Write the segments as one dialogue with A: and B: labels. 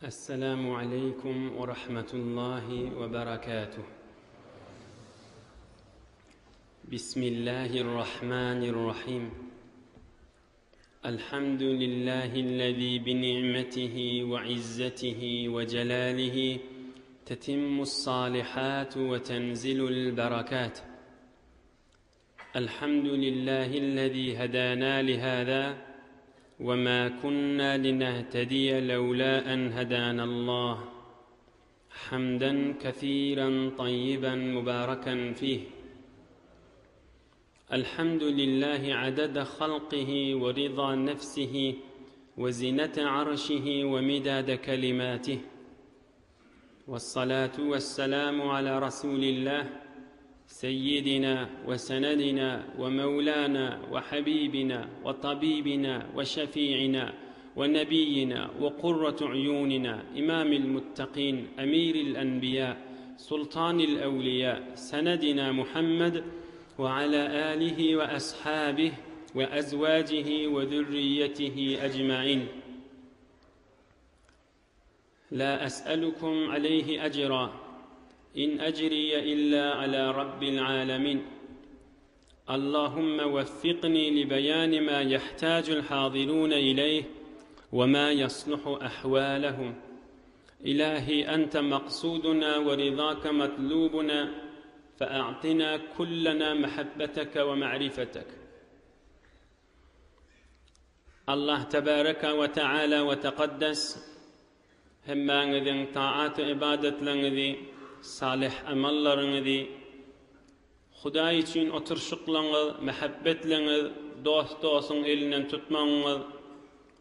A: السلام عليكم ورحمة الله وبركاته. بسم الله الرحمن الرحيم. الحمد لله الذي بنعمته وعزته وجلاله تتم الصالحات وتنزل البركات. الحمد لله الذي هدانا لهذا وما كنا لنهتدي لولا أن هدانا الله، حمدا كثيرا طيبا مباركا فيه. الحمد لله عدد خلقه ورضا نفسه وزنة عرشه ومداد كلماته، والصلاة والسلام على رسول الله سيدنا وسندنا ومولانا وحبيبنا وطبيبنا وشفيعنا ونبينا وقرة عيوننا، إمام المتقين أمير الأنبياء سلطان الأولياء، سندنا محمد وعلى آله وأصحابه وأزواجه وذريته أجمعين. لا أسألكم عليه أجرا، إن أجري إلا على رب العالمين. اللهم وفقني لبيان ما يحتاج الحاضرون إليه وما يصلح أحوالهم. إلهي أنت مقصودنا ورضاك مطلوبنا، فأعطنا كلنا محبتك ومعرفتك. الله تبارك وتعالى وتقدس هم ذن طاعات عبادة لنذي salih amallarınızı Hudaý için oturşuklaňyz, mehabbetleňiz, dost-dostun elinden tutmaňyz,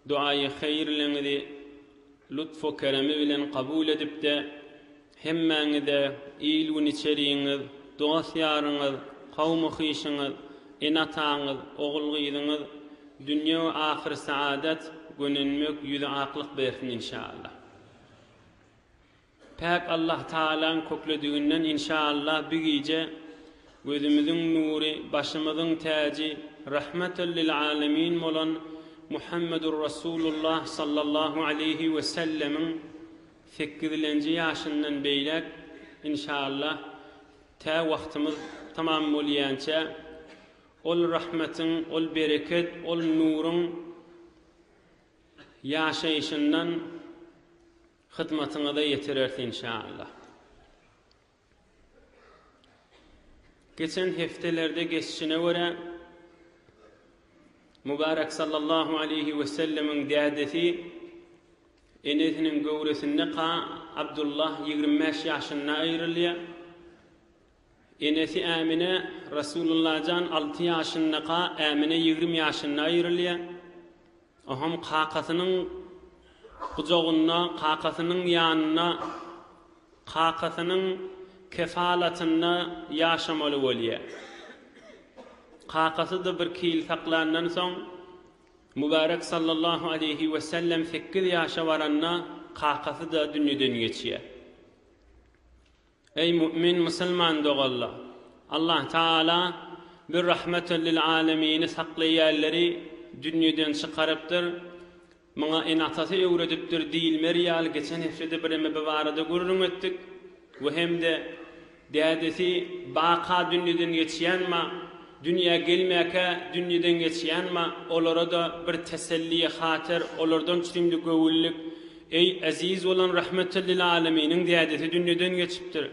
A: duayı hayırleňizi lütfu keremi bilen kabul edip de hemmeňize iýilgün içeriňiz, dost ýaryňyz, kawmy hyşyňyz, enataňyz, ogul-gyzyňyz dünýä we ahir saadet gönenmek ýüze aklyk bersin inşallah. Pek Allah Teala'nın köklediğinden inşallah bir gece gözümüzün nuri, başımızın tacı, rahmetel lil alemin olan Muhammedur Resulullah sallallahu aleyhi ve sellemin 8. yaşından beylek inşallah ta vaktimiz tamam bolýança ol rahmetin, ol bereket, ol nurun yaşayışından hizmetine de yetirersin inşallah. Geçen heftelerde geçişine göre Mübarek sallallahu aleyhi ve sellemin diyadeti enetinin gövresinde Abdullah 25 yaşına ayrılıyor. Enesi Amine Resulullah'dan 6 yaşında Amine 20 yaşına ayrılıyor. Oham kakasının kucağına, kakasının yanına, kakasının kefalatına yaşamalı oluyor. Kakası da bir kil saklandan son Mübarek sallallahu aleyhi ve sellem 8 yaşa varanna kakası da dünyadan geçiyor. Ey mümin Müslüman doğalla, Allah Teala bir rahmetel lil alemini saklayanları dünyadan çıkarıptır. Mana enatası öwredipdir diýilmer ýaly geçen hepsede bireme bebarada gurrun etdik we hem de dädesi baqa dünýeden geçýänma, dünýä gelmäke dünýeden geçýänma, olara da bir teselliye hatir, olardan çirimli gowullyk. Ey aziz olan rahmetel lil aleminiň dädesi dünýeden geçipdir.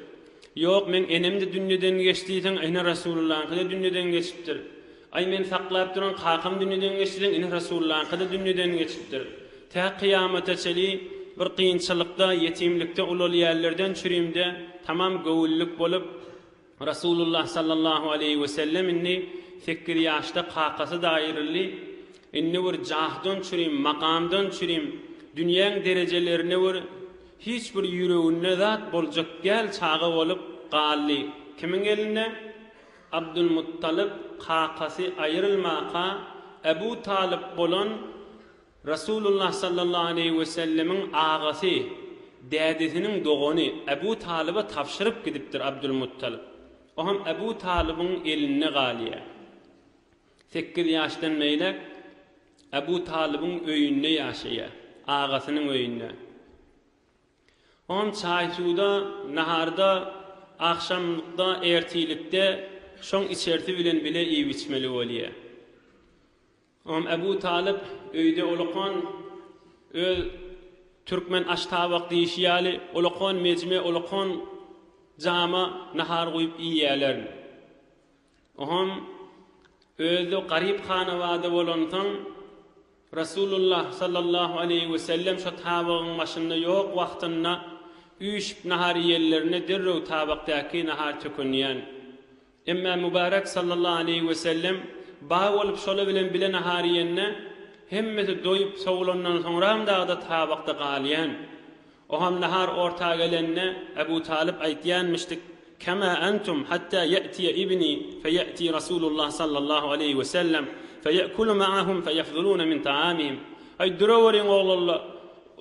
A: Ýok, men enem de dünýeden geçdiýsen, ene Resulullah'ın da dünýeden geçipdir. Ay men saklap duran kakam dünýeden geçdiň, ene Resulullah'ın da dünýeden geçipdir. Ta kıyamata çeli bir kıyınçılıkta, yetimlikte ulul yerlerden çürüyümde tamam gowulluk bolup Resulullah sallallahu aleyhi ve sellem inni 8 yaşta kakası da ayrıldı. Inni bir cahdon çürüyüm, makamdan çürüyüm, dünyanın derecelerine bir hiç bir yüreğine zat bolacak gel çağı olup qalli. Kimin eline? Abdülmuttalib kakası ayrılmaka Ebu Talib bolan Resulullah sallallahu aleyhi ve sellemin ağası, dädesinin doğunu Ebu Talib'e tapşırıp gidipdir Abdülmuttalib. O hem Ebu Talib'in eline galiye. 8 yaştan meylek Ebu Talib'in öyünde yaşaya, ağasının öyünde. On çaysuda, naharda, akşamlıkda, ertilikde şoň içerti bilen bile iýip içmeli bolýar. Ebu Talib öýde olukon öz Türkmen aş tabak diýişýäli, olukon mejme, olukon jama nahar goýup iýýärler. Özü garip hanawada bolansoň Rasulullah sallallahu aleyhi ve sellem şu tabagyň başynda ýok wagtynda üýşip nahar ýerlerine derrew tabakdaky nahar tökünýän. Emma Mübarek sallallahu aleyhi ve sellem bağ olup şola bilen bile nahar ýenne hemmeti doýup sowulandan soňram dagda tabakda galýan. Oham nahar orta gelenne Ebu Talib aýtýanmyşdyk: "Kema antum hatta ya'ti ibni feyati Rasulullah sallallahu aleyhi ve sellem feyakulu ma'ahum feyafduluna min ta'amihim." Ay durawariň oglalla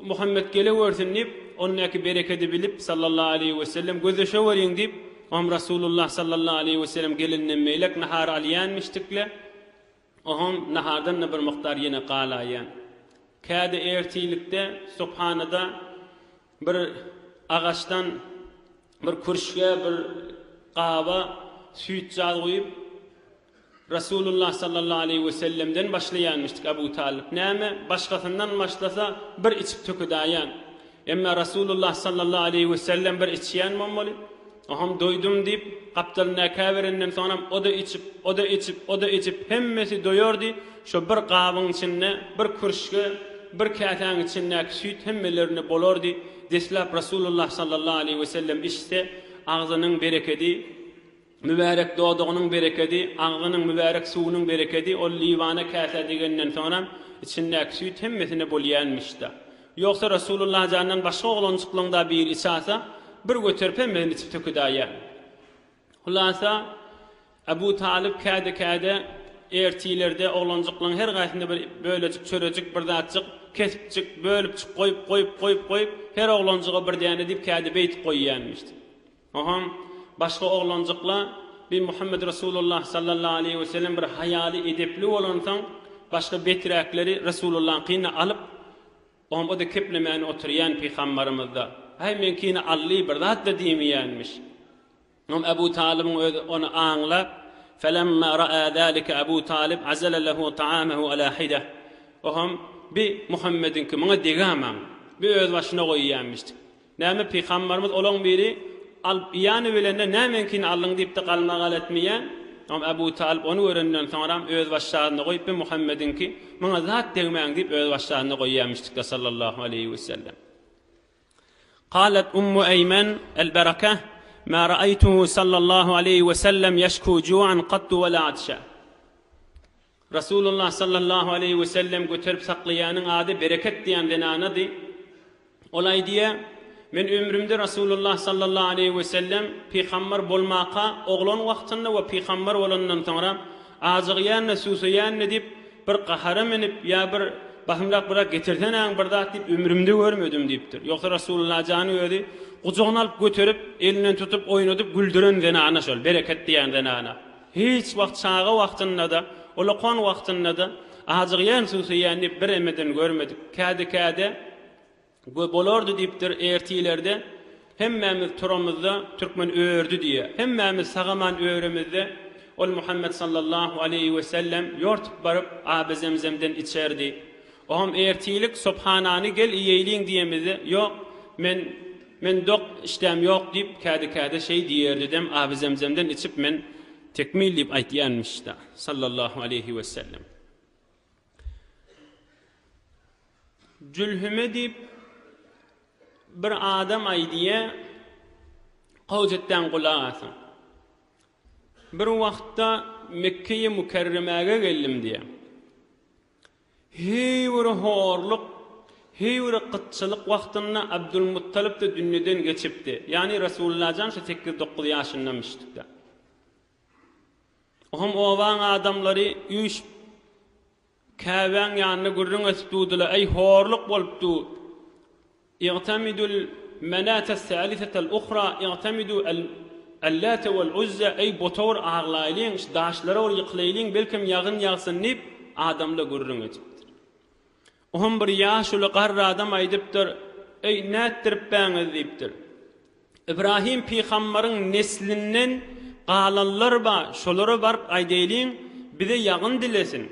A: Muhammed gelewersin dip onnaky bereketi bilip sallallahu aleyhi ve sellem gözeşeweriň dip Rasulullah sallallahu aleyhi ve sellem gelinden meylek nahar alýanmyşdykle nahardan bir mukdar ýene galaýan. Käde ertilikde subhanada bir agaçdan bir kurşga bir gaba süýt jal goýup Rasulullah sallallahu aleyhi ve sellemden başlaýanmyşdyk Abu Talib. Näme başgasyndan başlasa bir içip töküdäýän. Emma Rasulullah sallallahu aleyhi ve sellem bir içýän bolmaly. Doydum dip kaptalyna käberenden soňra o da içip hemmesi doýardy. Şo bir gabyň içinde bir kurşga bir kätäň içindäki süýt hemmelerini bolardy. Deslap Rasulullah sallallahu aleyhi ve sellem işte ağzının bereketi, mübarek doğduğunun bereketi, ağzının mübarek suwunyň bereketi o liwana käse degenden soňra içindäki süýt hemmesine bolýanmyşda. Ýoksa Rasulullah jandan başga oglançyklygda bir içasa bir göterip hemen içip töküdäýär. Hulasa Abu Talib käde ertilerde oglançyklygyň her gaýsynda bir bölecik çörecik bir datçyk kesipçik bölüpçik goýup her oglançyga bir däne dip käde beýt goýýanmyşdy. Başga oglançyklar bir Muhammed Rasulullah sallallahu aleyhi ve sellem bir hayaly edepli bolansoň başga beträkleri Rasulullah'ın kyna alyp o da keplemän oturýan peýgamberimiz da hay men kine alli bir zat da diýmeýänmiş. Ebu Talib onu anlap felemma ra'a zalika Abu Talib azala lahu ta'amahu ala hida. Bi Muhammedin ki maňa degamam bir öz başyna goýýanmyşdyk. Näme peýgamberimiz olaň biri al ýany bilende nämekin allyň diýip de galmagal etmeýän. Abu Talib onu görenden soňra öz başyna goýup Muhammedin ki maňa zat degmäň diýip öz başyna goýýanmyşdyk sallallahu aleyhi ve sellem. قالت أيمن البركة ما رأيته صلى الله عليه وسلم يشكو جوعا قط ولا عطشا. Rasulullah sallallahu aleyhi ve sellem götürüp saklayanın adı bereket diyen denanadı. Olay diye men ömrümde Rasulullah sallallahu aleyhi ve sellem peygamber bolmaka oğlan wagtynda we peygamber bolandan soňra azygýan susuyan edip bir qahara menip ya bir bahımlak bırak getirteneň bir zat dip ömrümde görmedim dipdir. Yoksa Rasulullah jany öýdi, gujagyna alyp göterip elinden tutup oýnadyp güldüren denana şol bereket diýen denana. Hiç wagt çağa wagtynda da, olakon wagtynda da azygýan susuyan dip bir emeden görmedik. Käde bolardy dipdir ertilerde. Hemmemiz turamyzda Türkmen öýerdi diye. Hemmemiz sagaman öýremizde ol Muhammed sallallahu aleyhi ve sellem ýortup baryp Abi Zemzemden içerdi. Ertilik subhanany gel iýeýliň diýemizde ýok men dok işdem ýok diýip käde şey diýerdi dem Abi Zemzemden içip men tekmil diýip aýtýanmyşda sallallahu aleyhi ve sellem. Cülhüme diýip bir adam aýdyýa Hawjetden gulak asyn. Bir wagtda Mekke'ye Mükerremäge geldim diye. Heýwir horluk, heýwir qıtçylyk wagtynda Abdülmuttalib de dünýeden geçipdi. Yani Rasulullah'dan 8-9 ýaşyndamışdyk. Owaň adamlary üç käbäň ýanyna gürrüň etdiler. Ey horluk bolupdy. Ýatamidul manat as-salisata al-ukhra ýatamidu al-Lat wal-Uzza ey botor ağlaýlyň, daşlara ol ýyklaylyň belkim ýagyn ýagsyn dip adamla gürrüň etdi. Bir ýaşuly garry adam aýdypdyr: ey nätdirip bäňiz diýipdir. İbrahim peýgambaryň neslinden galanlar ba, şolary barıp aýdaýlyň, bize ýagyn dilesin.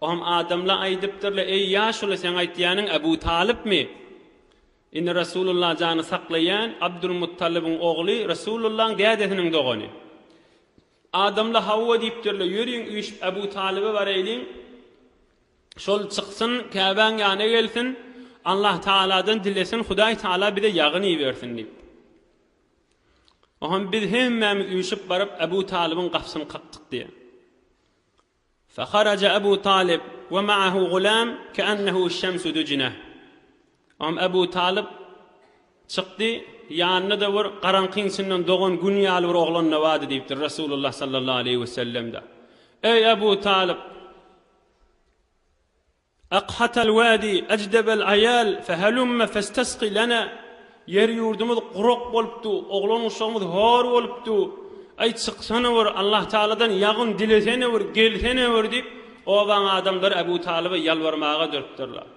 A: Oğam adamla aýdypdyrlar, ey ýaşuly sen aýtýanyň Ebu Talip mi? Indi Rasulullah jany saklayan Abdülmuttalib'in ogly Rasulullah'ın dädesiniň dogany. Adamla Havva diýipdirler, ýöreň üýüşip Ebu Talib'e baraýlyň. Şol çyksyn, Käbäň ýanyna gelsin, Allah Taala'dan dilesin, Hudaý Taala bize ýagyn bersin diýip. Oğam biz hemmämiz üýüşip baryp Ebu Talib'in gapsyny kakdyk diýe. فخرج أبو طالب ومعه غلام كأنه الشمس دجنة. Ebu Talib çıktı, yanına da var, qaranqyňsynyň doğan gün ýaly bir oglan nawady diýipdir Rasulullah sallallahu aleyhi ve sellem'de. Ey Ebu Talib, aqhatal wadi ajdabal ayal fahalumma fastasqi lana. Yer ýurdumyz guruk bolupdy, oglan uşagymyz hor bolupdy. Ay çıksana var, Allah Taala'dan ýagyn dilesene var, gelsene var diýip o baň adamlar Ebu Talib'e ýalvarmaga dörtdirler.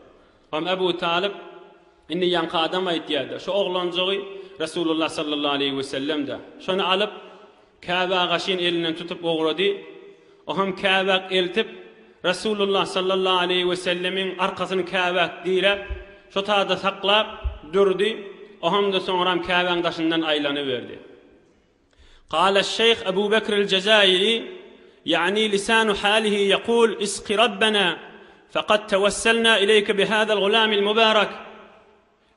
A: Ebu Talib indi ýanky adam aýtýardy. Şu oglanjagy Rasulullah sallallahu aleyhi ve sellem de şonu alyp Käbä gaşyn elinden tutup oğrady. Oham Käbä eltip Rasulullah sallallahu aleyhi ve sellemin arkasyny Käbä diýip şu taýda saklap durdy. Oham da soňram Käbäň daşyndan aýlanyberdi. قال الشيخ أبو بكر الجزائري يعني لسان حاله يقول اسق ربنا فقد توسلنا إليك بهذا الغلام المبارك.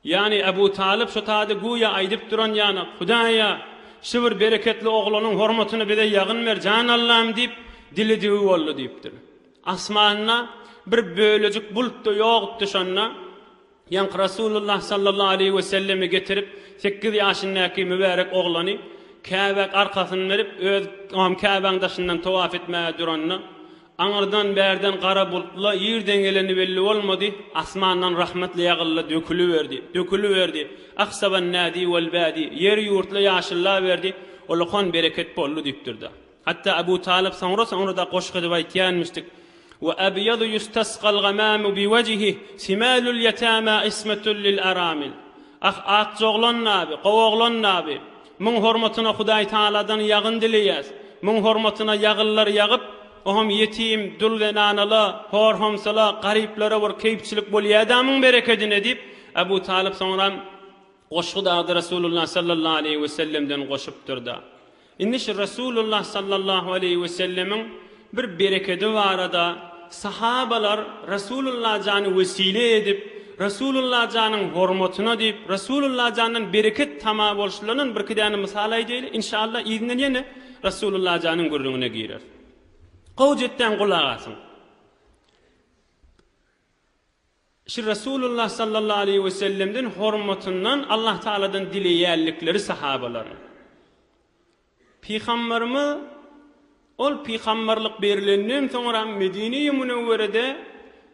A: Yani Ebu Talib şu taýda guya aýdyp duran ýany Hudaýa şu bir bereketli oglanyň hormatyny bize ýagyn ber jan Allah'ım diýip dili diýip boldy diýipdir. Asmanyna bir bölejik bulut da ýokdy şonda. Ýa-ni Rasulullah sallallahu aleyhi ve sellemi getirip 8 ýaşyndaky mübarek oglany Käbä arkasyny berip öz Käbäň daşyndan tawaf etmäge duranny aňyrdan bärden gara bulutlar ýerden geleni belli bolmady, asmandan rahmetli ýagylly dökülüberdi. Aqsaban nadi wal badi, yer ýurtly ýaşyllar berdi, olakon bereket boldy diýipdirdi. Hatta Ebu Talib soňra da goşgy diýip aýtýanmyşdyk. Wa abyadu yustasqal gamamu bi wajhihi simalul yatama ismatul lil aramil. Ak joglan nabi, gowoglan nabi. Muň hormatyna Hudaý Taala'dan ýagyn dileýäs. Muň hormatyna ýagyllar ýagyp, oham yetim, dul we nanalar, hor homsala, garyplara bir keýpçilik bolýar adamyň bereketine diýip Ebu Talib soňram goşgy da Rasulullah sallallahu aleyhi we sellemden goşup durdy. Indi şu Rasulullah sallallahu aleyhi we sellemin bir bereketi barada sahabalar Rasulullah jany wesile edip Rasulullah janyň hormatyna diýip Rasulullah janyň bereket tama bolşularyň bir kidany mysal aýdýar. İnşallah ýygyny ýene Rasulullah janyň gurrüňine girer. Gowjetden gulak asyn. Şu Rasulullah sallallahu aleyhi ve sellem'den hormatyndan Allah Taala'dan dileýärlikleri sahabaların. Peýgamberimiz ol peýgamberlik berilenden soňra Medine-i Munawwarada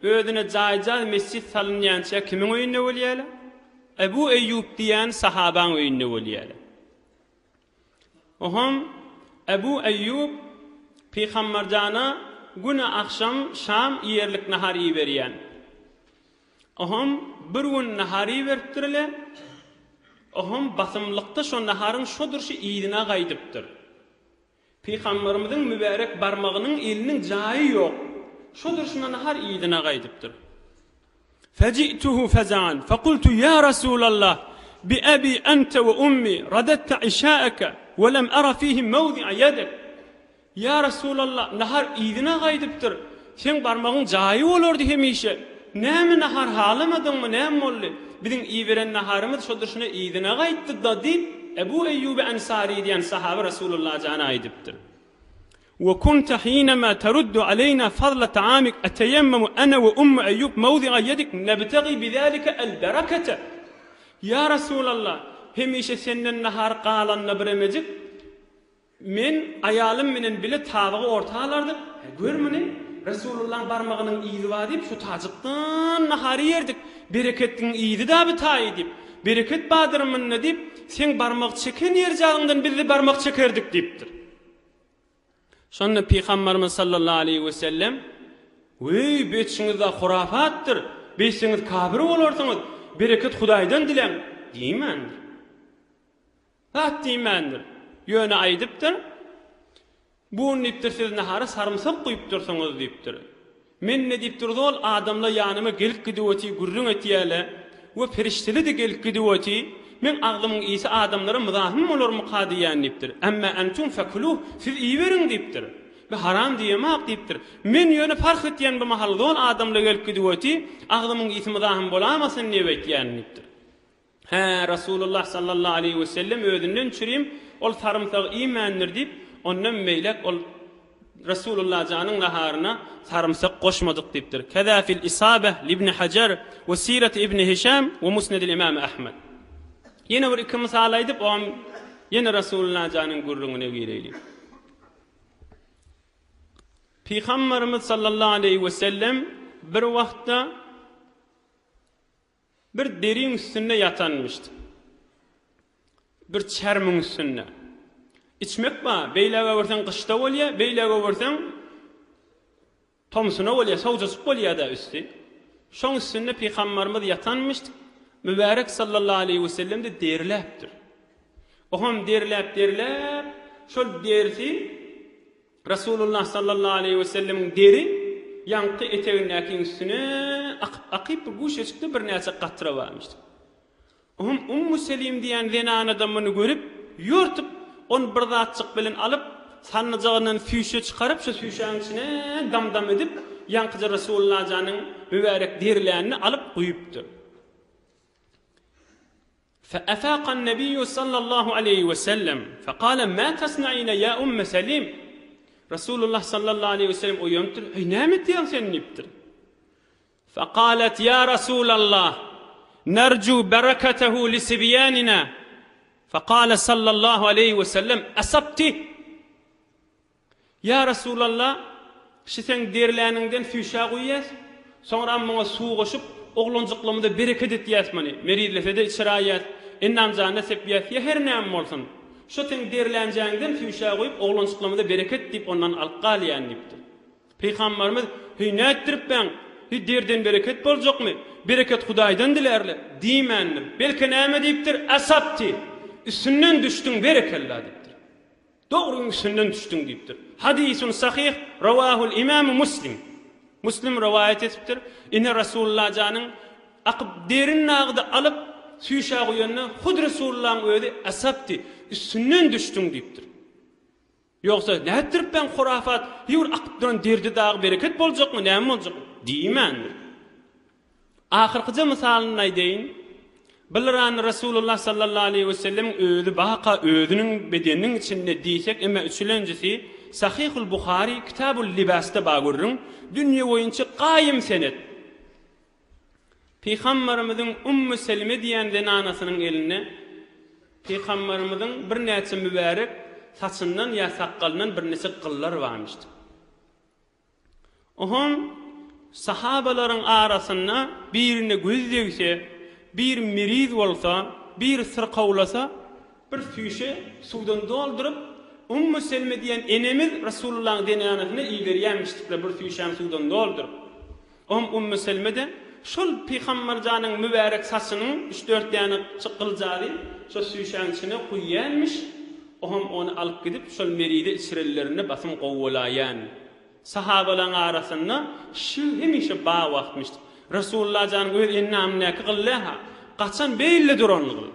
A: özüne jaý mescid salynýança kimiň öýünde bolýar? Ebu Eyyub diýen sahabaň öýünde bolýar. Oham Ebu Eyyub peýgamber jana güne akşam şam ýerlik nahary berýän. Oham bir gün nahary beripdirler. Oham basymlykda şo naharyň şodurşy ýygyna gaýdypdyr. Peýgamberimiziň mübarek barmagynyň eliniň jaýy ýok. Şodur şuna nahar iyidine gaydıptır. Feci'tuhu feza'an. Fekultu ya Resulallah. Bi abi ente ve ummi. Radette işâeke. Ve lem ara fihim mevzi'a yedek. Ya Resulallah. Nahar iyidine gaydıptır. Sen barmağın cahi olurdu hemişe. Näme nahar halamadın mı? Näme oldu? Bizim iyi veren naharımız şodur şuna iyidine gaydıptır da deyip Ebu Eyyub Ensari diyen sahabe Resulullah cana aydıptır. وكنت حينما ترد علينا فضل طعامك أتيمم أنا وأم أيوب موضع يدك نبتغي بذلك البركة. يا رسول الله هميشه سن النهار قال النبرمجك من ayalım menen bile tabağı ortalardı. Görmüni Resulullah barmağının iyidi var deyip şu tacıktan nahari yerdik. Bereketin iyidi da bir tayi deyip. Bereket badırımın ne deyip sen barmaq çeken yer jağından biz de barmaq çekerdik deyiptir. Şonda Peygamberimiz sallallahu aleyhi ve sellem "Wey beçiňizde hurafatdyr, beçiňiz kafir bolarsyňyz. bereket Hudaýdan dilen diýmendir. Zat diýmendir. Ýöne aýdypdyr. Bu nipdir siz nahara sarımsak goýup dursaňyz diýipdir. Men ne diýipdir ol adamla ýanyma gelip gidýäti gurrun etýäle we ferişteli de gelip gidýäti. Men agdymyň ýygy adamlara muzahim bolarmy qadiýan diýipdir. Amma antum fakuluh siz iýberin diýipdir. Ve haram diýemek diýipdir. Men ýöne fark etýän bu mahalda ol adamla gelip gidýäti, agdymyň ýygy muzahim bolamasyn diýip etýän diýipdir. He Rasulullah sallallahu aleyhi ve sellem ödünden çüreyim ol sarımsak iýmendir diýip ondan meýlek ol Rasulullah janyň naharyna sarımsak goşmadyk diýipdir. Kaza fil isabah li ibn Hajar we sirat ibn Hisham we musnad al-imam Ahmed. Yine bir iki misal aýdyp o yine Rasulullah janyň gurrungyna gireýlik. Peygamberimiz sallallahu aleyhi ve sellem bir wagtda bir derin üstünde yatanmıştı. Bir çermin üstünde. İçmek ba, beýlege görsen kışta bolýa, beýlege görsen tomsuna bolýa, sowjasy bolýa da üstü. Şoň üstünde Peygamberimiz yatanmıştı. Mübarek sallallahu aleyhi ve sellem de derläpdir. Oham derläp, şol dersi Rasulullah sallallahu aleyhi ve sellem'in deri yankı eteğindäkiň üstüne akyp guşeçikde bir näçe gatyra barmışdy. Oham Ummu Selim diýen zenan adamyny görüp, ýörtüp, on bir zatçyk bilen alyp, sannyjagyndan süýşe çykaryp, şu süýşäň içine damdam edip, yankıja Rasulullah janyň mübarek derlerini alyp goýupdy. فأفاق النبي صلى الله عليه وسلم فقال ما تصنعين يا أم سليم Rasulullah sallallahu aleyhi ve sellem uyanıptır. Ne diýen sen nipdir? فقالت يا رسول الله نرجو بركته لسبياننا فقال صلى الله عليه وسلم أصبت يا رسول الله şisen derläningden füýşä goýýas soňra maňa suw goşup oglanjyklymda bereket etýäsmeni meridlefede içraýat ennam jana sepýät her näme bolsun şu sen derlänjäňden füýşä goýup oglanjyklymda bereket diýip ondan alqalýan diýipdir. Peygamberimiz hünnätdirip ben derden bereket boljakmy? Bereket Hudaýdan dilerle diýmendir. Belki näme diýipdir? Asabti. Üstünden düşdüň berekella diýipdir. Dogry üstünden düşdüň diýipdir. Hadisun sahih rawahul imam Muslim. Muslim rivayet etipdir. Ine Rasulullah janyň akyp derin nagdy alyp süýşä goýanna Hud Rasulullah'ın öýdi asabti. Üstünden düşdüň diýipdir. Ýoksa nädirip ben hurafat, ýur akypdan derdi dagy bereket boljakmy, näme boljakmy diýmendir. Ahyrkyja misalyny aýdyň. Bilran Rasulullah sallallahu aleyhi ve sellem öýdi baqa öýdüniň bedeniniň içinde diýsek, emma üçüncüsi Sahihul Buhari Kitabul Libas'ta bagurrun dünýä boýunça qaýym senet. Peygamberimizin Ummu Selime diýen denanasynyň eline Peygamberimizin bir näçe mübarek saçyndan ýa saqqalyndan bir näçe qyllar barmışdy. Ohon sahabalaryň arasynda birine göz degse, bir miriz bolsa, bir sırqawlasa, bir süýşe suwdan doldurup Ummu Selime diýen enemiz Rasulullah'ın denanasyna iýberýänmişdikler bir süýşäň suwdan doldurup. Ummu Selime de şol Peygamber janyň mübarek saçynyň 3-4 ýany çykyljaly, şol süýşäň içine goýýanmış. Onu alyp gidip şol meride içirelerine basym gowulaýan. Sahabalaryň arasynda şu hemişe ba wagtmışdy. Rasulullah janyň öz ennamine qyllaha, qaçan beýle duranlygy.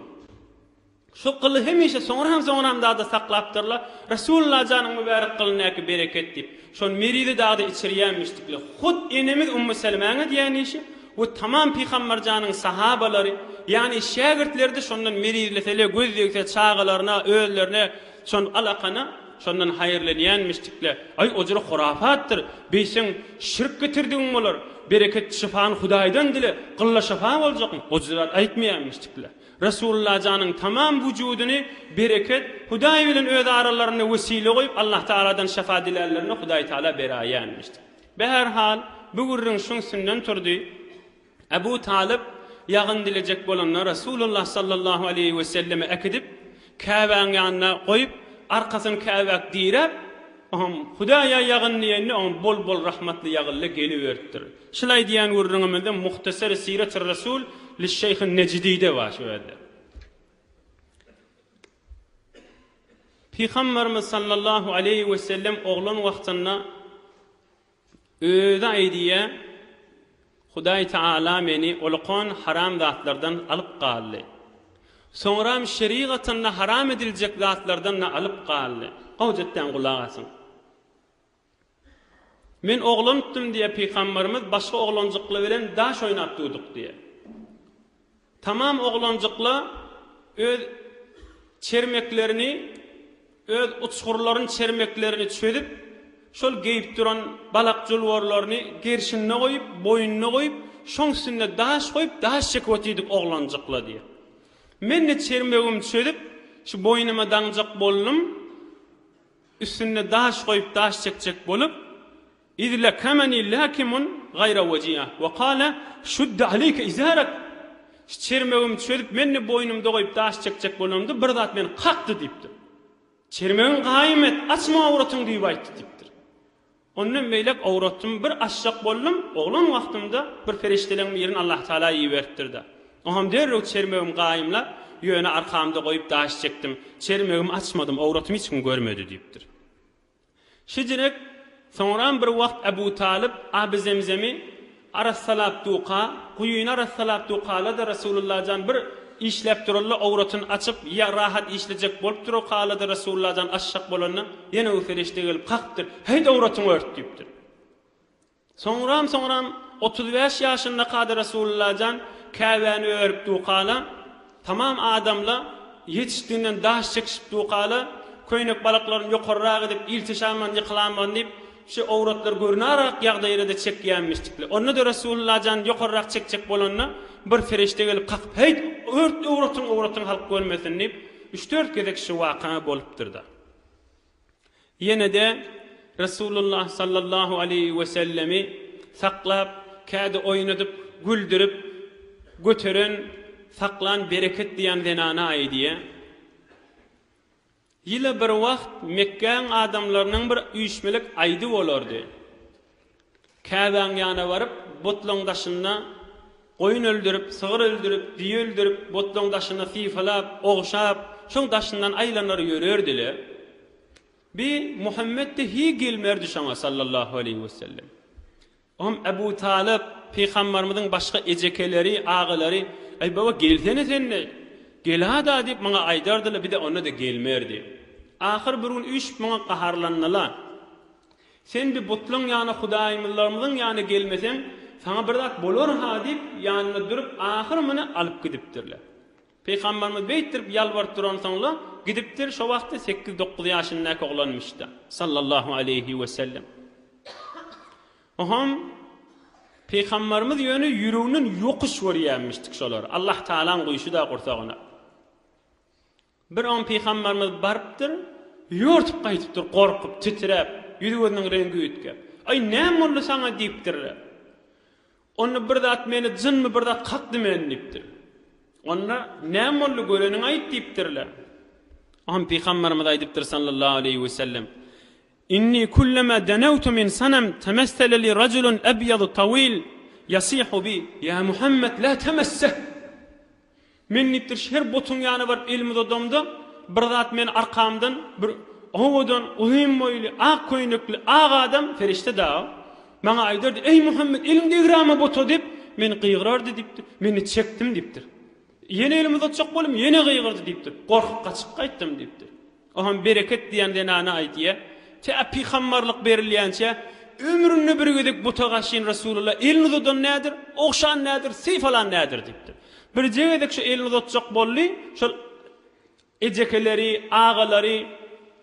A: Şu qyly hemişe soňram da saklapdyrlar. Rasulullah janyň mübarek qylynaky bereket diýip, şol meride dagda içirýänmişdikler. Hud enemiz Ummu Seleme'ňe diýen işi bu tamam Peygamber janyň sahabalary, yani şägirtleri de şondan meridlesele göz degse çağalaryna, öýlerine, şon alaqana şondan haýyrlanýanmışdyklar. Ay ojra hurafatdyr. Beýsen şirk getirdiň bolar. Bereket şifany Hudaýdan dile, qylla şifa boljakmy? Ojra aýtmaýanmışdyklar. Rasulullah janyň tamam wüjudyny bereket Hudaý bilen öz aralaryna wesile goýup Allah Taala'dan şifa dilerlerine Hudaý Taala berýänmişdi. Beherhal bu gurrun şuňsundan turdy. Abu Talib ýagyn dilejek bolanlar Rasulullah sallallahu aleyhi ve selleme ekidip Ka'baň ýanyna goýup arkasyny Ka'bak diýip Hudaýa ýagyn diýende on bol rahmatly ýagylly geliberdir. Şulay diýen gurrunymyzda muhtasar Sirat-ı Rasul Liş-Şeyh Necdide var şöyle. Peygamberimiz sallallahu aleyhi ve sellem oğlan wagtynda öýde aýdýa, Hudaý Taala meni olukon haram zatlardan alyp galdy. Soňram şeriatynda haram ediljek zatlardan alyp galdy. Gowjatdan gulak asyn. Men oğlan tutdum diye Peygamberimiz başga oğlanjyklar bilen daş oýnap durdyk diye. Tamam oğlanjyklar öz çermeklerini, öz uçgurlaryň çermeklerini çödüp, şol geyip duran balak jolwarlaryny gerşinne goýup, boýunna goýup, şoň üstüne daş goýup, daş çekip otýdyk oğlanjyklar diye. Men de çermegim çödüp, şu boýnuma daňjak boldum, üstüne daş goýup, daş çekjek bolup, İzle kamani lakimun gayra veciha ve qala şudd aleyke izarak. Çermegim çödüp menne boynumda goýup daş çekjek bolamdy, bir zat meni kakdy diýipdir. Çermegin gaýym et, açma awratyň diýip aýtdy diýipdir. Ondan beýlek awratym bir aşşak boldum, oglan wagtymda bir ferişteleriň ýerini Allah Taala ýiberipdirdi. Oham derrew çermegim gaýymla ýöne arkamda goýup daş çekdim. Çermegimi açmadym, awratym hiç kim görmedi diýipdir. Şejerek soňram bir wagt Abu Talib Abi Zemzemi arassalap duqa, guyuna arassalap duqala da Resulullah'dan bir işlep durullu awratyny açyp ya rahat işlejek bolup duru qala da Resulullah'dan aşşak bolanna ýene o ferişte gelip kakdyr. Heýde awratyny ört diýipdir. Soňram 35 ýaşynda qada Resulullah'dan käbäni örüp duqala, tamam adamla yetişdiğinden daş çekişip duqala, köýnek balaklaryny ýokarrak edip iltişamman ýykylanman diýip şu awratlar görnärak ýagdaýda da çekýänmişdikler. Onda da Resulullah'dan ýokarrak çekjek bolanna bir ferişte gelip kakp, "Hey, ört awratyň halk görmesin" diýip 3-4 gezek şu waka bolupdyrda. Ýene de Resulullah sallallahu aleyhi ve sellemi saklap, käde oýnadyp, güldürüp, götüren, saklan bereket diýen zenana aýdýa. Ýyla bir wagt Mekkäň adamlarynyň bir üýşmelik aýdy bolardy. Käbäň ýana baryp, botlaň daşynda goýun öldürüp, sygyr öldürüp, diýe öldürüp, botlaň daşyna fifalap, ogşap, şoň daşyndan aýlanar ýörerdiler. Bi Muhammed de hi gelmerdi şoňa sallallahu aleyhi ve sellem. Abu Talib Peygamberimizin başga ejekeleri, agylary, "Ey baba gelsene sen de." Gelada diýip maňa aýdardylar, bir de ona da gelmerdi. Ahir bir gün üç maňa gaharlandylar. Sen bir butlaň ýany Hudaýymyzlarymyzyň ýany gelmesen, sana bir zat bolar ha diýip ýanyna durup ahir meni alyp gidipdirler. Peygamberimiz beýtirip ýalbaryp duran soňla gidipdir. Şo wagtda 8-9 ýaşyndaky oglanmışdy sallallahu aleyhi ve sellem. Oham Peygamberimiz ýöne ýüreginiň ýokuş görýänmişdik şolar. Allah Taalaň goýuşy da gursagyna. Bir on Peygamberimiz barypdyr, ýörtüp gaýtypdyr, gorkup, titrep, ýüreginiň rengi ötkep. "Ay näme boldy saňa?" diýipdir. Onu bir zat meni jynmy bir zat kakdy meni diýipdir. Onda näme boldy göreniň aýt diýipdirler. Am Peygamberimiz aýdypdyr sallallahu aleyhi ve sellem: "İnni kullama danawtu min sanam tamassala li rajulun abyad tawil yasihu bi ya Muhammed la tamassah." Men nipdir şer botun ýany bar elimi dodamda bir zat men arkamdan bir owadan uzun boýly ak köýnekli ak adam ferişte da maňa aýdardy: "Ey Muhammed, elinde igrama boto" diýip meni gıýgırardy diýipdir. Meni çekdim diýipdir. Ýene elimi dotjak bolum, ýene gıýgyrdy diýipdir. Gorkup gaçyp gaýtdym diýipdir. Oham bereket diýen denana aýdýa. Te peygamberlik berilýänçe ömründe bir gedek bota gaşyn Resulullah elini dodan nädir? Ogşan nädir? Sifalan nädir diýipdir. Bir jegedek şu elini dotjak bolly, şol ejekeleri, ağalary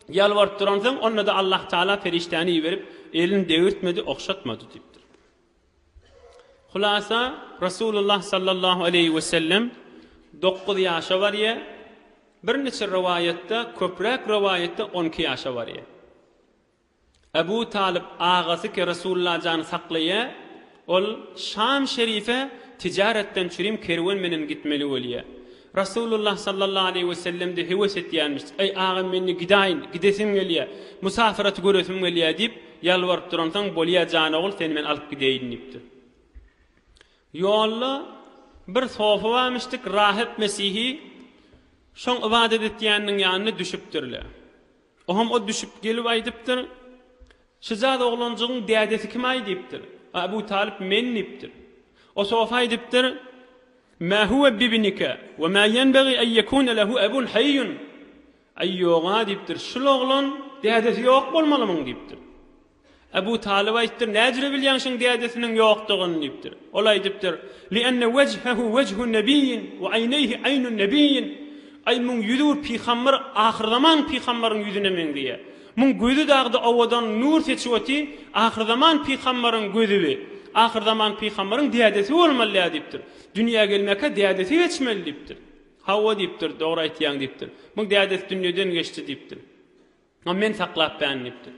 A: ýalwaryp duransaň, onda da Allah Taala ferişteni berip elini degirtmedi, ogşatmady diýipdir. Hulasa Resulullah sallallahu aleyhi ve sellem 9 ýaşa barýa, bir neçe rivayetde, köprek rivayetde 12 ýaşa barýa. Abu Talib ağası ki Resulullah canı saklaýa, ol Şam şerife ticaretten çürüm kerwen menen gitmeli bolýa. Resulullah sallallahu aleyhi ve sellem de heves etýänmiş. "Ey ağam, meni gidaýyn, gidesim gelýär, musafirat göresim gelýär" diýip ýalwaryp duransaň bolýa jany ol, seni men alyp gideýin diýipdir. Ýolla bir sofa varmıştık, rahip Mesihi şoň ibadet etýäniniň ýanyna düşüpdirler. Oham o düşüp gelip aýdypdyr, şu zat oglanjygyň dädesi kim aýdypdyr? Abu Talib men dipdir. O sofa aýdypdyr, ma huwa bibnika we ma yenbaghi an yakuna lahu abun hayyun. Aýyoga dipdir, şu oglan dädesi ýok bolmalymy dipdir. Abu Talib aýtdyr, näjire bilýän şoň dädesiniň ýokdugyny dipdir. Ol aýdypdyr, li anna wajhahu wajhu nabiyyin we aýnayhi aýnun nabiyyin. Ay mun yüzür peygamber ahir zaman peygamberin yüzüne men diye. Mun gözü dağdı avadan nur seçiweti ahir zaman peygamberin gözübi. Ahir zaman peygamberin dädesi bolmaly dipdir. Dünýä gelmeke dädesi geçmeli dipdir. Hawa dipdir, dogry aýtýan dipdir. Mun dädesi dünýeden geçdi dipdir. Ama men saklap ben dipdir.